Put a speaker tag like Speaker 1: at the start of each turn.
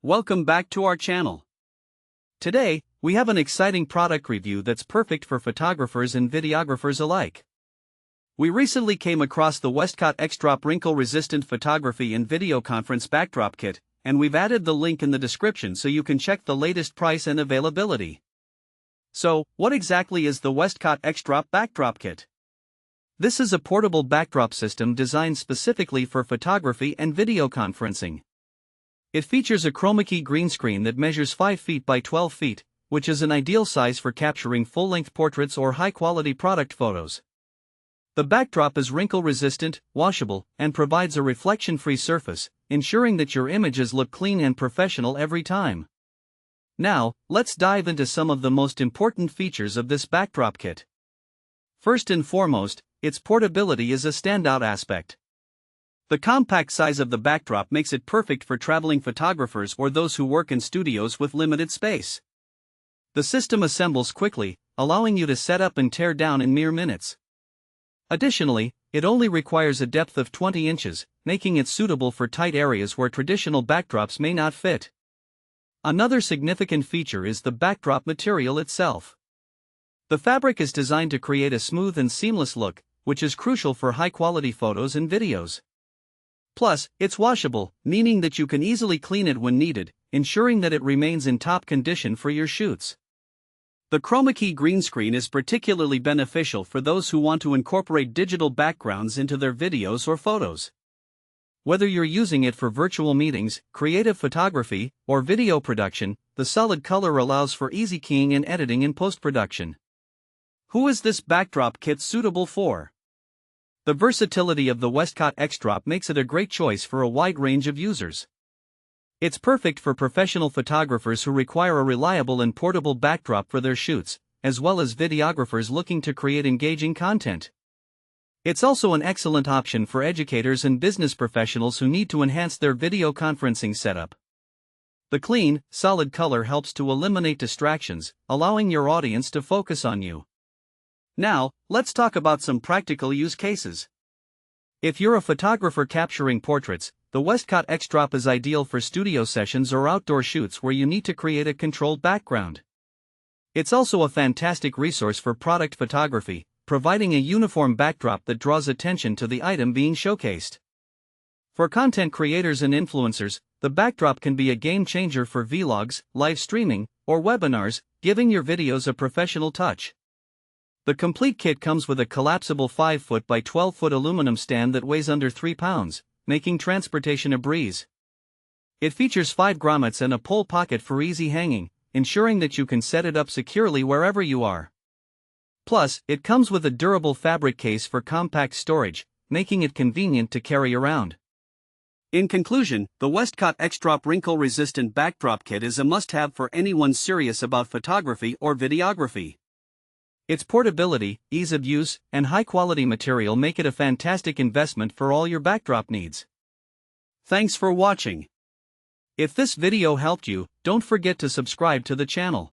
Speaker 1: Welcome back to our channel. Today, we have an exciting product review that's perfect for photographers and videographers alike. We recently came across the Westcott X-Drop Wrinkle-resistant photography and video conference backdrop kit, and we've added the link in the description so you can check the latest price and availability. So, what exactly is the Westcott X-Drop backdrop kit? This is a portable backdrop system designed specifically for photography and video conferencing. It features a chroma key green screen that measures 5 feet by 12 feet, which is an ideal size for capturing full-length portraits or high-quality product photos. The backdrop is wrinkle-resistant, washable, and provides a reflection-free surface, ensuring that your images look clean and professional every time. Now, let's dive into some of the most important features of this backdrop kit. First and foremost, its portability is a standout aspect. The compact size of the backdrop makes it perfect for traveling photographers or those who work in studios with limited space. The system assembles quickly, allowing you to set up and tear down in mere minutes. Additionally, it only requires a depth of 20 inches, making it suitable for tight areas where traditional backdrops may not fit. Another significant feature is the backdrop material itself. The fabric is designed to create a smooth and seamless look, which is crucial for high-quality photos and videos. Plus, it's washable, meaning that you can easily clean it when needed, ensuring that it remains in top condition for your shoots. The chroma key green screen is particularly beneficial for those who want to incorporate digital backgrounds into their videos or photos. Whether you're using it for virtual meetings, creative photography, or video production, the solid color allows for easy keying and editing in post-production. Who is this backdrop kit suitable for? The versatility of the Westcott X-Drop makes it a great choice for a wide range of users. It's perfect for professional photographers who require a reliable and portable backdrop for their shoots, as well as videographers looking to create engaging content. It's also an excellent option for educators and business professionals who need to enhance their video conferencing setup. The clean, solid color helps to eliminate distractions, allowing your audience to focus on you. Now, let's talk about some practical use cases. If you're a photographer capturing portraits, the Westcott X-Drop is ideal for studio sessions or outdoor shoots where you need to create a controlled background. It's also a fantastic resource for product photography, providing a uniform backdrop that draws attention to the item being showcased. For content creators and influencers, the backdrop can be a game changer for vlogs, live streaming, or webinars, giving your videos a professional touch. The complete kit comes with a collapsible 5-foot by 12-foot aluminum stand that weighs under 3 pounds, making transportation a breeze. It features 5 grommets and a pole pocket for easy hanging, ensuring that you can set it up securely wherever you are. Plus, it comes with a durable fabric case for compact storage, making it convenient to carry around. In conclusion, the Westcott X-Drop Wrinkle-resistant backdrop kit is a must-have for anyone serious about photography or videography. Its portability, ease of use, and high-quality material make it a fantastic investment for all your backdrop needs. Thanks for watching. If this video helped you, don't forget to subscribe to the channel.